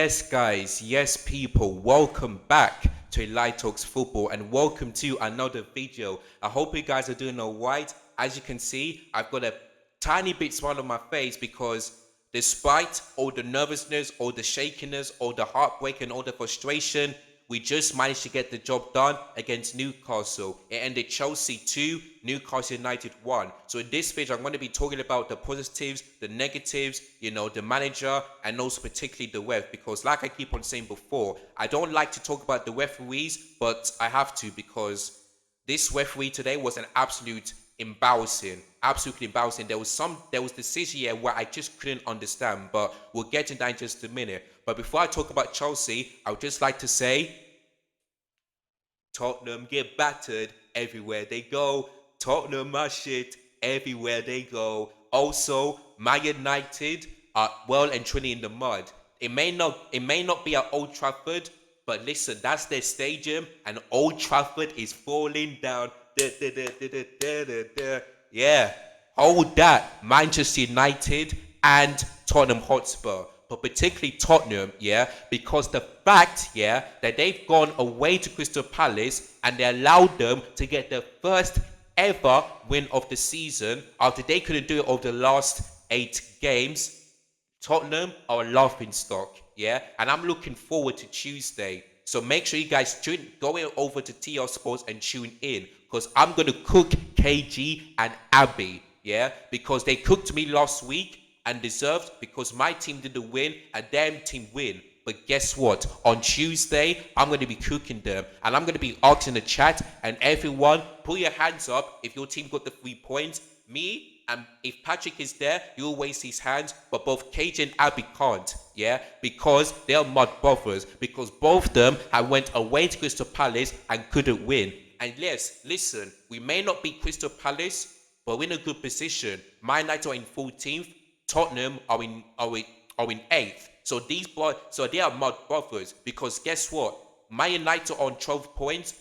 Yes, guys, yes, people, welcome back to Light Talks Football and welcome to another video. I hope you guys are doing alright. As you can see, I've got a tiny bit smile on my face because despite all the nervousness, all the shakiness, all the heartbreak, and all the frustration, we just managed to get the job done against Newcastle. It ended Chelsea 2, Newcastle United 1. So in this video, I'm going to be talking about the positives, the negatives, the manager, and also particularly the ref. Because like I keep on saying before, I don't like to talk about the referees, but I have to because this referee today was an absolute embarrassing, absolutely embarrassing. There was decision here where I just couldn't understand, but we'll get into that in just a minute. But before I talk about Chelsea, I would just like to say, Tottenham get battered everywhere they go. Tottenham are shit everywhere they go. Also, Man United are well and truly in the mud. It may not be at Old Trafford, but listen, that's their stadium, and Old Trafford is falling down. Yeah, hold that, Manchester United and Tottenham Hotspur. But particularly Tottenham, yeah, because the fact, yeah, that they've gone away to Crystal Palace and they allowed them to get their first ever win of the season after they couldn't do it over the last 8 games. Tottenham are a laughing stock, yeah? And I'm looking forward to Tuesday. So make sure you guys go over to TR Sports and tune in because I'm going to cook KG and Abby, yeah? Because they cooked me last week and deserved because my team didn't win and their team win. But guess what? On Tuesday, I'm going to be cooking them. And I'm going to be asking the chat and everyone, put your hands up if your team got the 3 points. Me, and if Patrick is there, he'll raise his hands. But both KJ and Abby can't, yeah? Because they are mud brothers. Because both of them have went away to Crystal Palace and couldn't win. And yes, listen, we may not beat Crystal Palace, but we're in a good position. Man United are in 14th. Tottenham are in 8th. So they are mud brothers because guess what? Man United are on 12 points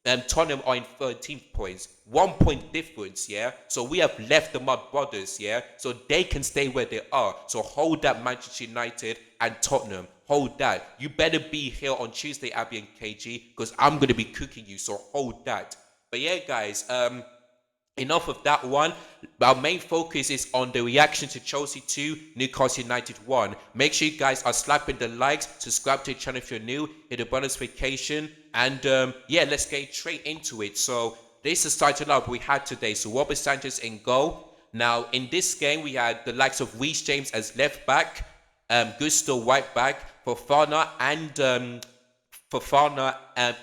and Tottenham are in 13th points. 1 point difference, yeah? So we have left the mud brothers, yeah? So they can stay where they are. So hold that, Manchester United and Tottenham. Hold that. You better be here on Tuesday, Abby and KG, because I'm going to be cooking you. So hold that. But yeah, guys, enough of that one. Our main focus is on the reaction to Chelsea 2, Newcastle United 1. Make sure you guys are slapping the likes, subscribe to the channel if you're new, hit the notification, and yeah, let's get straight into it. So this is the starting lineup we had today. So Robert Sanchez in goal. Now in this game we had the likes of Reece James as left back, Gusto right back, Fofana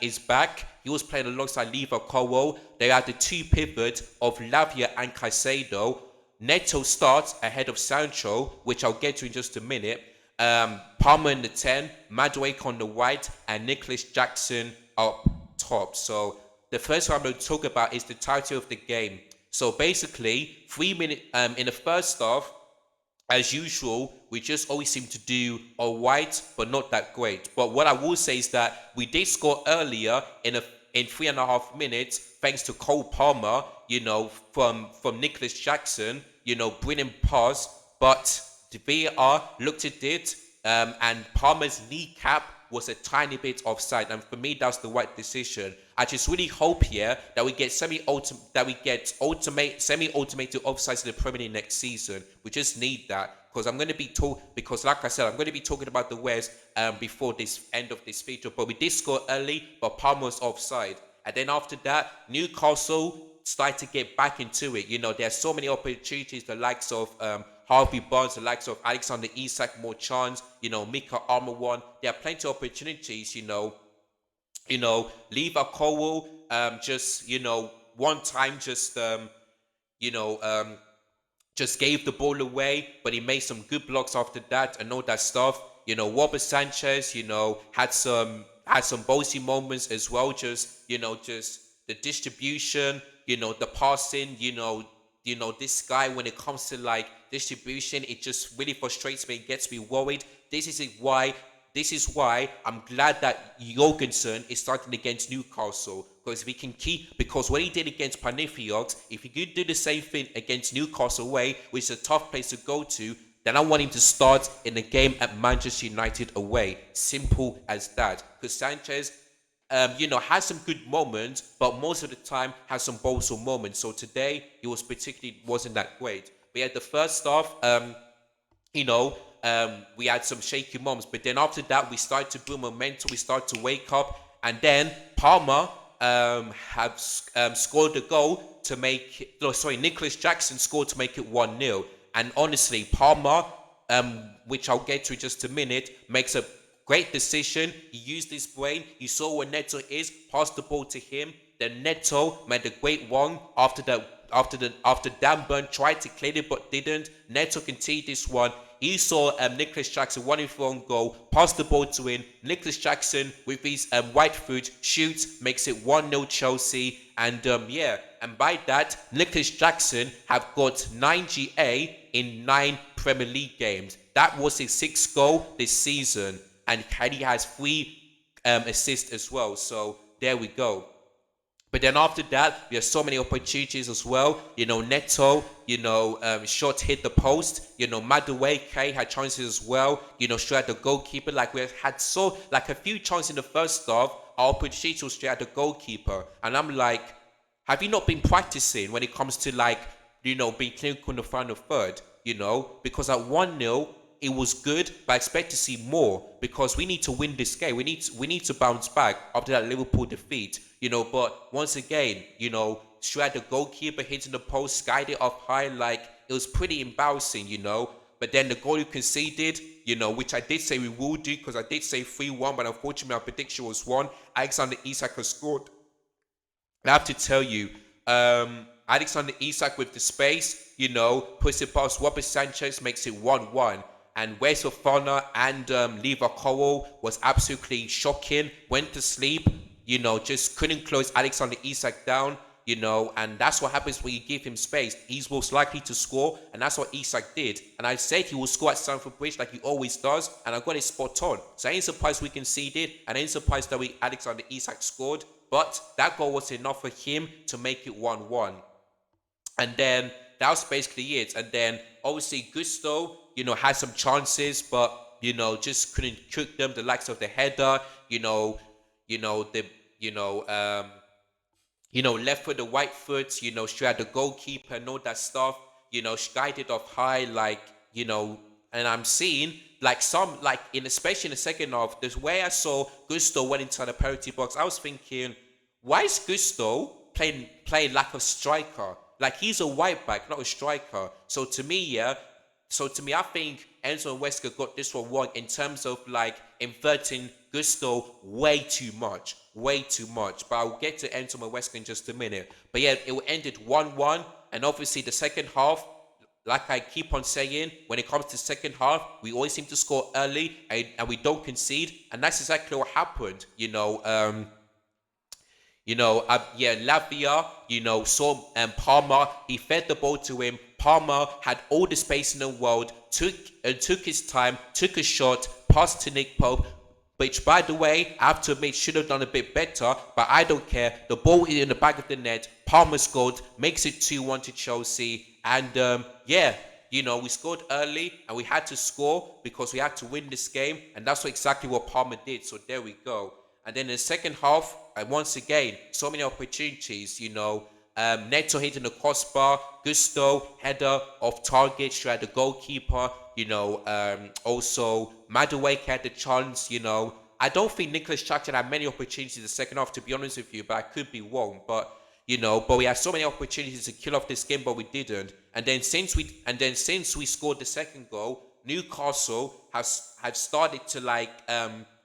is back. He was playing alongside Leva Cowell. They had the 2 pivots of Lavia and Caicedo. Neto starts ahead of Sancho, which I'll get to in just a minute. Palmer in the 10, Madueke on the right, and Nicholas Jackson up top. So the first one I'm going to talk about is the title of the game. So basically, 3 minutes in the first half, as usual, we just always seem to do all right, but not that great. But what I will say is that we did score earlier in 3.5 minutes, thanks to Cole Palmer, from Nicholas Jackson, brilliant pass. But the VAR looked at it, and Palmer's kneecap was a tiny bit offside, and for me, that's the right decision. I just really hope here that we get semi-automated offsides in the Premier League next season. We just need that because like I said, I'm going to be talking about the West before this end of this video. But we did score early, but Palmer was offside, and then after that, Newcastle started to get back into it. There's so many opportunities, the likes of Harvey Barnes, the likes of Alexander Isak, more chance, Mika Armawon. There are plenty of opportunities, Leva Cowell, just, one time just gave the ball away, but he made some good blocks after that and all that stuff. Robert Sanchez, had some bossy moments as well. Just the distribution, the passing, this guy, when it comes to like distribution, it just really frustrates me. It gets me worried. This is why I'm glad that Jorgensen is starting against Newcastle, because what he did against Panathinaikos, if he could do the same thing against Newcastle away, which is a tough place to go to, then I want him to start in the game at Manchester United away. Simple as that. Because Sanchez, has some good moments, but most of the time has some baleful moments. So today he was particularly wasn't that great. But yeah, the first half, we had some shaky moments, but then after that, we started to build momentum. We started to wake up, and then Palmer have scored a goal to make it. No, sorry, Nicholas Jackson scored to make it 1-0. And honestly, Palmer, which I'll get to in just a minute, makes a great decision. He used his brain. He saw where Neto is, passed the ball to him. Then Neto made a great one after Dan Burn tried to clear it but didn't. Neto continued this one. He saw Nicholas Jackson running for own goal, passed the ball to him. Nicholas Jackson with his white foot shoots, makes it 1-0 Chelsea. And and by that, Nicholas Jackson have got 9 GA in 9 Premier League games. That was his 6th goal this season, and he has 3 assists as well. So there we go. But then after that, we have so many opportunities as well. Neto, shot hit the post. Madueke had chances as well. Straight at the goalkeeper. Like we had a few chances in the first half. Our opportunity was straight at the goalkeeper. And I'm like, have you not been practicing when it comes to being clinical in the final third? Because at 1-0, it was good, but I expect to see more because we need to win this game. We need to bounce back after that Liverpool defeat. But once again, straight at the goalkeeper hitting the post, skied it off high, it was pretty embarrassing, But then the goal you conceded, which I did say we will do because I did say 3-1, but unfortunately our prediction was 1. Alexander Isak has scored. I have to tell you, Alexander Isak with the space, puts it past Robert Sanchez, makes it 1-1. And Wes Fofana and Lever Cowell was absolutely shocking. Went to sleep, just couldn't close Alexander Isak down, and that's what happens when you give him space. He's most likely to score, and that's what Isak did. And I said he will score at Stamford Bridge like he always does, and I got it spot on. So I ain't surprised we conceded, and I ain't surprised that Alexander Isak scored. But that goal was enough for him to make it 1-1. And then that was basically it. And then obviously Gusto, had some chances, but just couldn't cook them. The likes of the header, left foot, the right foot, straight at the goalkeeper and all that stuff. Skied it off high, and I'm seeing especially in the second half, this way I saw Gusto went inside the penalty box. I was thinking, why is Gusto playing like a striker? Like he's a right back, not a striker. So to me, I think Enzo and Wesker got this one wrong in terms of inverting Gusto way too much. But I'll get to Enzo and Wesker in just a minute. But yeah, it ended 1-1, and obviously the second half, like I keep on saying, when it comes to second half, we always seem to score early and we don't concede, and that's exactly what happened. Lavia, saw Palmer. He fed the ball to him. Palmer had all the space in the world, took his time, took a shot, passed to Nick Pope, which, by the way, I have to admit, should have done a bit better, but I don't care. The ball is in the back of the net. Palmer scored, makes it 2-1 to Chelsea, and we scored early, and we had to score because we had to win this game, and that's exactly what Palmer did, so there we go. And then in the second half, once again, so many opportunities, Neto hitting the crossbar, Gusto, header off target, straight at the goalkeeper, also Madueke had the chance, I don't think Nicholas Jackson had many opportunities in the second half, to be honest with you, but I could be wrong. But we had so many opportunities to kill off this game, but we didn't. And then since we scored the second goal, Newcastle have started to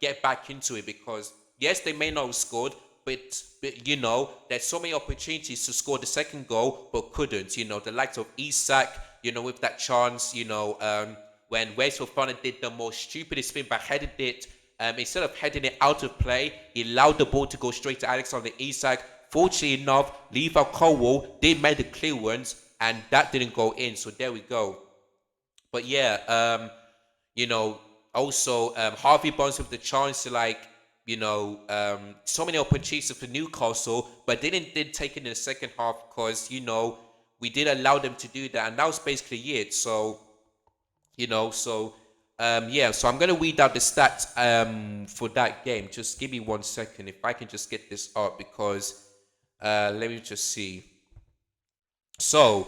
get back into it because yes, they may not have scored, but there's so many opportunities to score the second goal, but couldn't. The likes of Isak, with that chance, when Wes Fofana did the most stupidest thing, but headed it, instead of heading it out of play, he allowed the ball to go straight to Alexander Isak. Fortunately enough, Lever Cowell did make the clearance, and that didn't go in. So there we go. But yeah, also Harvey Barnes with the chance to so many opportunities for Newcastle, but they didn't take it in the second half because we did allow them to do that, and that was basically it. So So yeah, so I'm gonna read out the stats for that game. Just give me 1 second if I can just get this up, because let me just see. So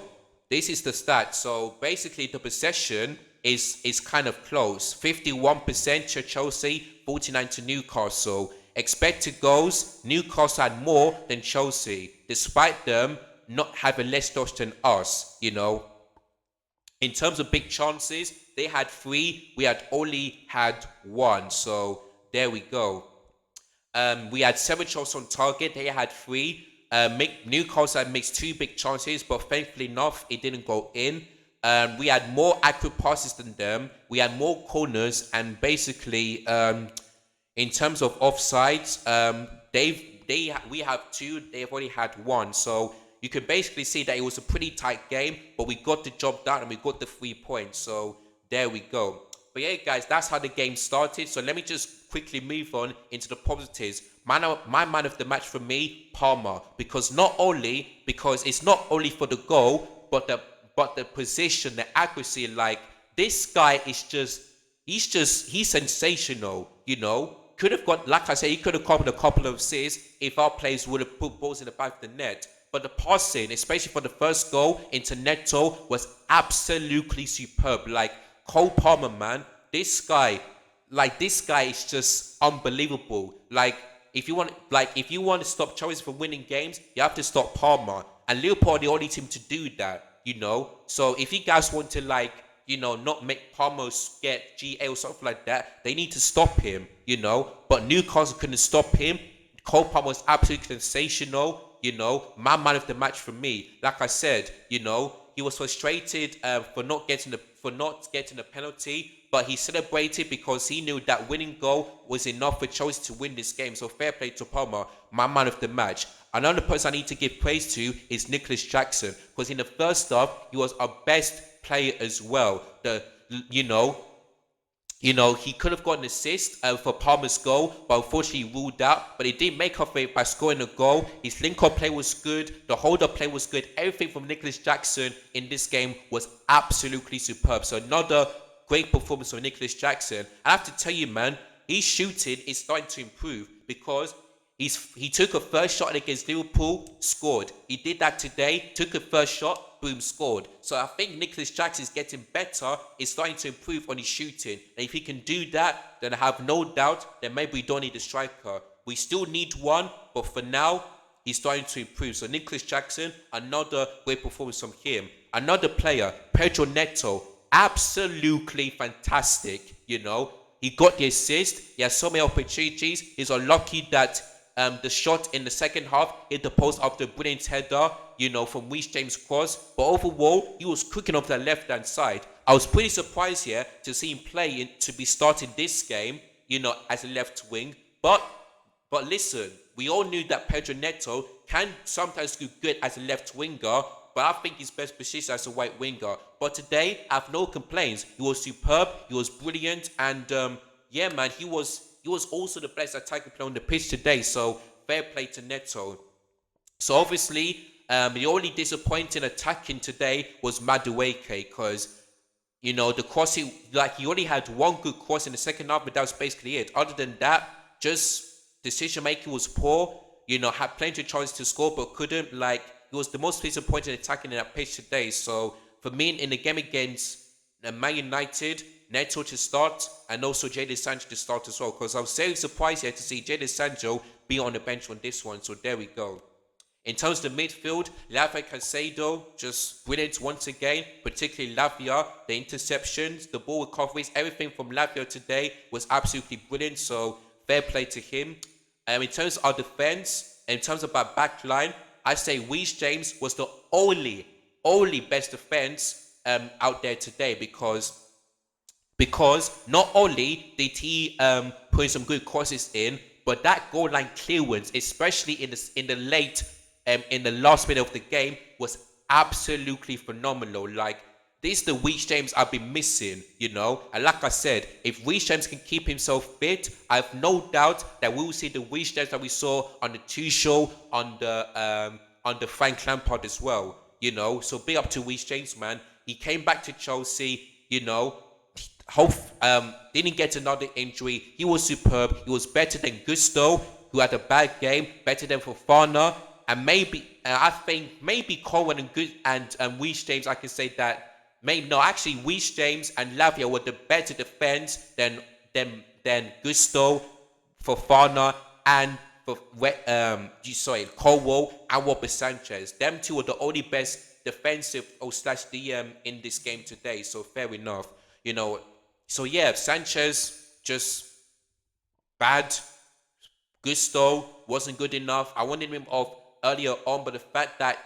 this is the stat. So basically, the possession is kind of close. 51% to Chelsea, 49 to Newcastle. Expected goals, Newcastle had more than Chelsea, despite them not having less shots than us. In terms of big chances, they had three. We had only had one. So there we go. We had 7 shots on target. They had three. Newcastle had mixed two big chances, but thankfully enough, it didn't go in. We had more accurate passes than them. We had more corners, and basically, in terms of offsides, we have two. They've already had one. So you can basically see that it was a pretty tight game, but we got the job done and we got the 3 points. So there we go. But yeah, guys, that's how the game started. So let me just quickly move on into the positives. My man of the match for me, Palmer, because it's not only for the goal, but the position, the accuracy. Like, this guy is he's sensational. Could have got, like I said, he could have covered a couple of assists if our players would have put balls in the back of the net. But the passing, especially for the first goal into Neto, was absolutely superb. Like, Cole Palmer, man, this guy is just unbelievable. If you want to stop Chelsea from winning games, you have to stop Palmer. And Liverpool are the only team to do that. So if you guys want to, not make Palmer get GA or something like that, they need to stop him. But Newcastle couldn't stop him. Cole Palmer was absolutely sensational. My man of the match for me. Like I said, he was frustrated for not getting the penalty, but he celebrated because he knew that winning goal was enough for Chelsea to win this game. So fair play to Palmer, my man of the match. Another person I need to give praise to is Nicholas Jackson, because in the first half he was our best player as well. You know, he could have got an assist for Palmer's goal, but unfortunately he ruled out. But he did make up for it by scoring a goal. His link-up play was good. The hold-up play was good. Everything from Nicholas Jackson in this game was absolutely superb. So another great performance from Nicholas Jackson. I have to tell you, man, his shooting is starting to improve, because he took a first shot against Liverpool, scored. He did that today, took a first shot, boom, scored. So I think Nicholas Jackson is getting better. He's starting to improve on his shooting. And if he can do that, then I have no doubt that maybe we don't need a striker. We still need one, but for now, he's starting to improve. So Nicholas Jackson, another great performance from him. Another player, Pedro Neto, absolutely fantastic. He got the assist. He has so many opportunities. He's unlucky that the shot in the second half hit the post after a brilliant header, from Reece James' cross. But overall, he was cooking off the left-hand side. I was pretty surprised here to see him to be starting this game, as a left wing. But listen, we all knew that Pedro Neto can sometimes do good as a left winger, but I think his best position as a right winger. But today, I have no complaints. He was superb, he was brilliant, and yeah, man, he was also the best attacking player on the pitch today. So fair play to Neto. So obviously, the only disappointing attacking today was Madueke, because the cross, he only had one good cross in the second half, but that was basically it. Other than that, just decision making was poor. Had plenty of chances to score, but couldn't. He was the most disappointing attacking in that pitch today. So for me, in the game against Man United, Neto to start, and also Jadon Sancho to start as well, because I was very surprised here to see Jadon Sancho be on the bench on this one. So there we go. In terms of the midfield, Lavia Caicedo, just brilliant once again, particularly Lavia. The interceptions, the ball recoveries, everything from Lavia today was absolutely brilliant. So fair play to him. In terms of our defense, in terms of our back line, I say Reece James was the only best defense out there today, because not only did he put some good crosses in, but that goal line clearance, especially in the last minute of the game, was absolutely phenomenal. This is the Reece James I've been missing, And like I said, if Reece James can keep himself fit, I have no doubt that we will see the Reece James that we saw on the Tuchel, on the Frank Lampard as well, So big up to Reece James, man. He came back to Chelsea, hope didn't get another injury. He was superb. He was better than Gusto, who had a bad game, better than Fofana, and maybe I think maybe Coleman and Good and Weiss James. I can say that maybe no, actually Weiss James and Lavia were the better defense than Gusto, Fofana, and for Colwell and Robert Sanchez. Them two are the only best defensive or slash DM in this game today. So fair enough, you know. So yeah, Sanchez just bad. Gusto wasn't good enough. I wanted him off earlier on, but the fact that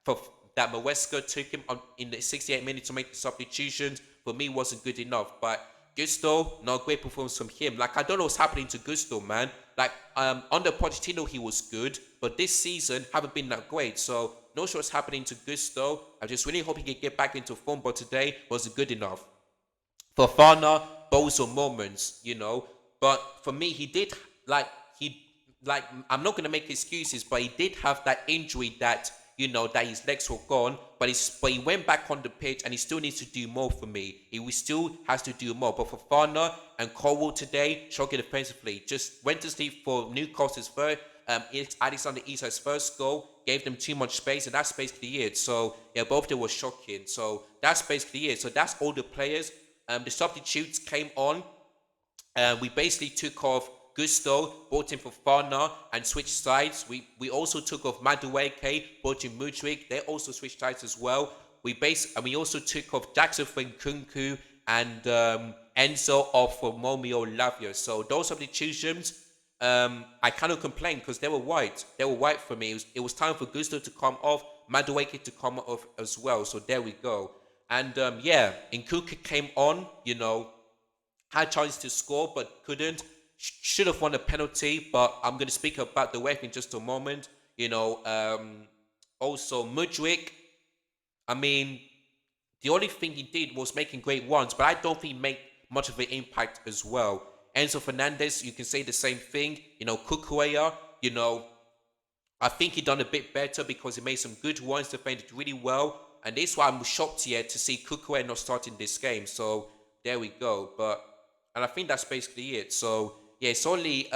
for that Maresca took him on in the 68 minutes to make the substitutions for me wasn't good enough. But Gusto, not a great performance from him. Like I don't know what's happening to Gusto, man. Like under Pochettino he was good, but this season haven't been that great. So not sure what's happening to Gusto. I just really hope he can get back into form, but today wasn't good enough. Fofana, bozo moments, you know. But for me, he did like I'm not gonna make excuses, but he did have that injury that that his legs were gone, but he went back on the pitch and he still needs to do more for me. He still has to do more. But Fofana and Colwell today, shocking defensively, just went to sleep for Newcastle's first. Alexander Isak's first goal gave them too much space, and that's basically it. So yeah, both of them were shocking. So that's basically it. So that's all the players. The substitutes came on. We basically took off Gusto, brought in Fofana, and switched sides. We also took off Madueke, brought in Mudryk. They also switched sides as well. We also took off Jackson for Nkunku and Enzo off for Momio Lavia. So those substitutions, I cannot complain because they were white. They were white for me. It was time for Gusto to come off, Madueke to come off as well. So there we go. And yeah, Nkunku came on, had chance to score but couldn't. Should have won a penalty, but I'm going to speak about the ref in just a moment. Also Mudryk, I mean, the only thing he did was making great runs, but I don't think he made much of an impact as well. Enzo Fernandez, you can say the same thing. Kukurea, I think he done a bit better because he made some good runs, defended really well. And this is why I'm shocked here to see Kukurea not starting this game. So there we go. And I think that's basically it. So yeah, it's only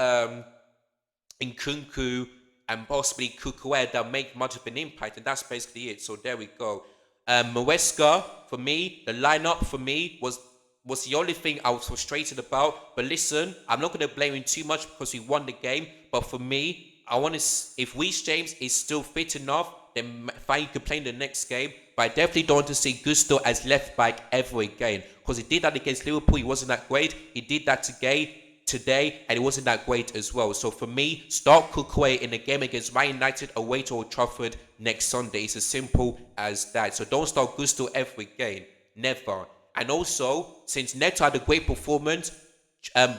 Nkunku and possibly Kukurea that make much of an impact, and that's basically it. So there we go. Maresca, for me, the lineup for me was the only thing I was frustrated about. But listen, I'm not going to blame him too much because we won the game. But for me, I want to. If Weiss James is still fit enough, then fine, he could play in the next game. But I definitely don't want to see Gusto as left back ever again, because he did that against Liverpool. He wasn't that great. He did that today, and it wasn't that great as well. So for me, start Kukurea in the game against Man United away to Old Trafford next Sunday. It's as simple as that. So don't start Gusto ever again. Never. And also, since Neto had a great performance,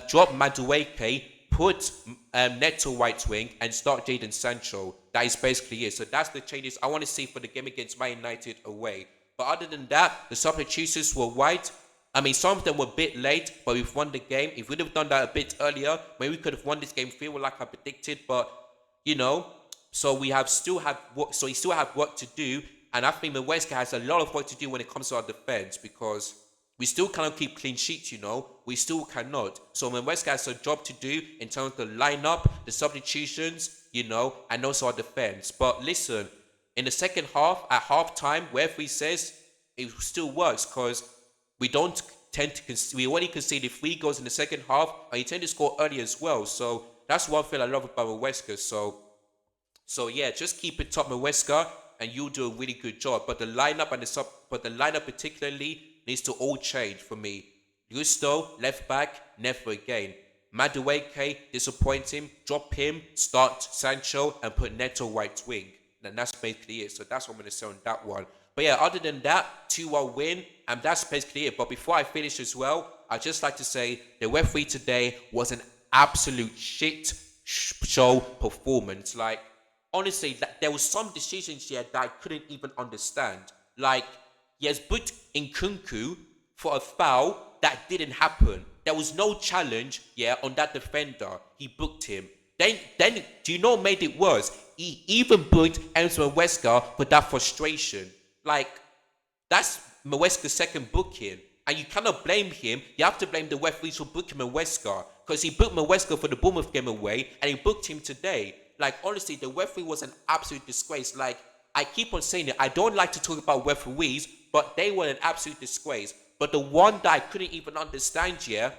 drop Madueke, put Neto right wing, and start Jadon Sancho. That is basically it. So that's the changes I want to see for the game against Man United away. But other than that, the substitutions were white. I mean, some of them were a bit late, but we've won the game. If we'd have done that a bit earlier, maybe we could have won this game 3-1 like I predicted. But so we still have work to do, and I think the West has a lot of work to do when it comes to our defense, because we still cannot keep clean sheets. We still cannot. So West has a job to do in terms of the lineup, the substitutions, and also our defense. But listen, in the second half, at half time, wherever he says, it still works, because we don't tend to we only conceded 3 goals in the second half, and you tend to score early as well. So that's one thing I love about Maresca. So yeah, just keep it top, Maresca, and you'll do a really good job. But the lineup particularly needs to all change for me. Gusto, left back, never again. Madueke, disappointing, drop him, start Sancho, and put Neto right wing. And that's basically it. So that's what I'm going to say on that one. But yeah, other than that, 2-1 win, and that's basically it. But before I finish as well, I'd just like to say the referee today was an absolute shit show performance. Like, honestly, there was some decisions here that I couldn't even understand. Like, he has booked Nkunku for a foul that didn't happen. There was no challenge, on that defender. He booked him. Then, do you know what made it worse? He even booked Enzo Maresca for that frustration. Like, that's Maresca's second booking. And you cannot blame him. You have to blame the referees for booking Maweska. Because he booked Maweska for the Bournemouth game away, and he booked him today. Like, honestly, the referee was an absolute disgrace. Like, I keep on saying it. I don't like to talk about referees, but they were an absolute disgrace. But the one that I couldn't even understand here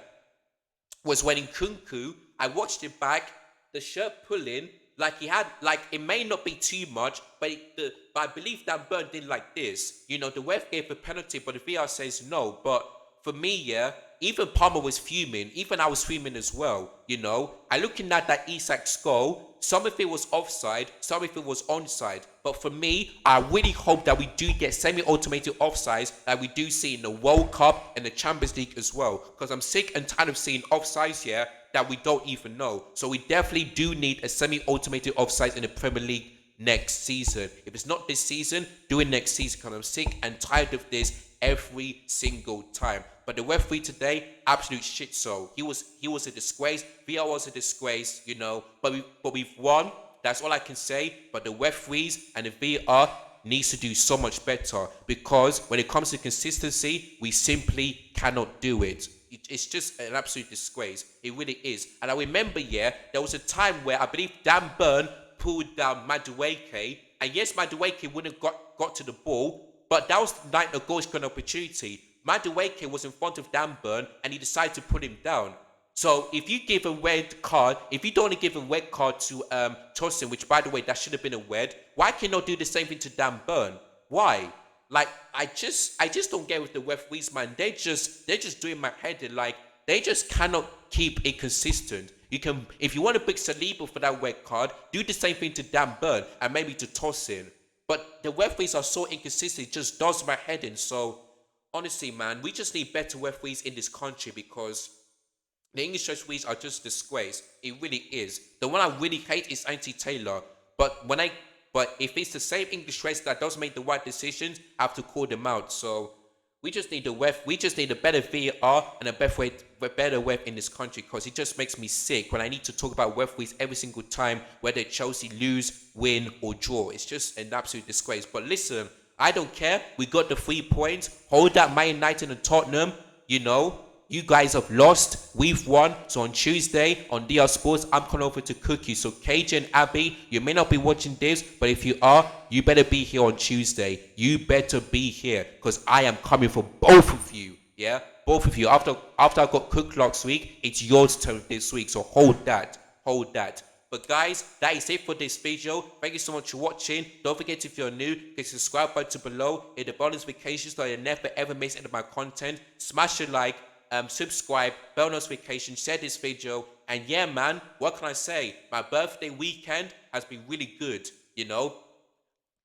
was when in Kunku, I watched it back, the shirt pulling, like he had, like it may not be too much, but but I believe that Burn did like this. You know, the ref gave a penalty, but the VR says no. But for me, yeah, even Palmer was fuming. Even I was fuming as well. You know, I looking at that Isak's goal. Some of it was offside, some of it was onside. But for me, I really hope that we do get semi-automated offsides like we do see in the World Cup and the Champions League as well. Because I'm sick and tired of seeing offsides here that we don't even know. So we definitely do need a semi-automated offsides in the Premier League next season. If it's not this season, do it next season, because I'm sick and tired of this every single time. But the referee today, absolute shit show. He was a disgrace. VR was a disgrace, you know. But we've won. That's all I can say. But the referees and the VR needs to do so much better, because when it comes to consistency, we simply cannot do it. It's just an absolute disgrace. It really is. And I remember, yeah, there was a time where I believe Dan Burn pulled down Madueke, and yes, Madueke wouldn't have got to the ball, but that was like a goal scoring opportunity. Madueke was in front of Dan Burn, and he decided to put him down. So if you give a red card, if you don't want to give a red card to Tosin, which by the way, that should have been a red, why can you not do the same thing to Dan Burn? Why? Like, I just don't get with the referees, man. They're just doing my head in. Like, they just cannot keep it consistent. You can, if you want to pick Saliba for that red card, do the same thing to Dan Burn and maybe to Tosin. But the referees are so inconsistent, it just does my head in. So honestly, man, we just need better referees in this country, because the English referees are just disgrace. It really is. The one I really hate is Anthony Taylor. But if it's the same English ref that does make the right decisions, I have to call them out. So we just need a better VAR and a better ref in this country, because it just makes me sick when I need to talk about referees every single time, whether Chelsea lose, win, or draw. It's just an absolute disgrace. But listen, I don't care. We got the 3 points. Hold that Man United and Tottenham. You know, you guys have lost. We've won. So on Tuesday on DR Sports, I'm coming over to cook you. So KJ and Abby, you may not be watching this, but if you are, you better be here on Tuesday. You better be here, because I am coming for both of you. Yeah, both of you. After I got cooked last week, it's yours turn this week. So hold that. But guys, that is it for this video. Thank you so much for watching. Don't forget, if you're new, click the subscribe button below. Hit the bell notifications so you never ever miss any of my content. Smash a like, subscribe, bell notification, share this video. And yeah, man, what can I say? My birthday weekend has been really good. You know,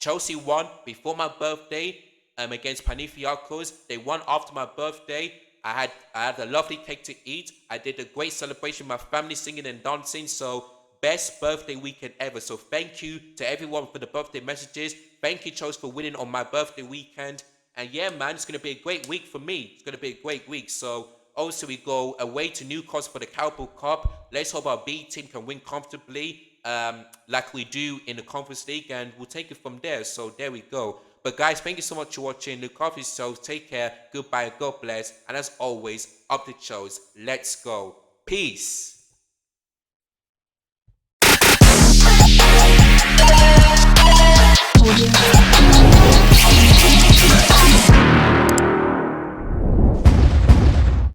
Chelsea won before my birthday against Panathinaikos. They won after my birthday. I had a lovely cake to eat. I did a great celebration with my family, singing and dancing. So best birthday weekend ever. So thank you to everyone for the birthday messages. Thank you, Chelsea, for winning on my birthday weekend. And yeah, man, it's going to be a great week for me. It's going to be a great week. So also we go away to Newcastle for the Carabao Cup. Let's hope our B team can win comfortably, like we do in the Conference League, and we'll take it from there. So there we go. But guys, thank you so much for watching. Look after yourselves. Take care. Goodbye. God bless. And as always, up the shows. Let's go. Peace. Audio.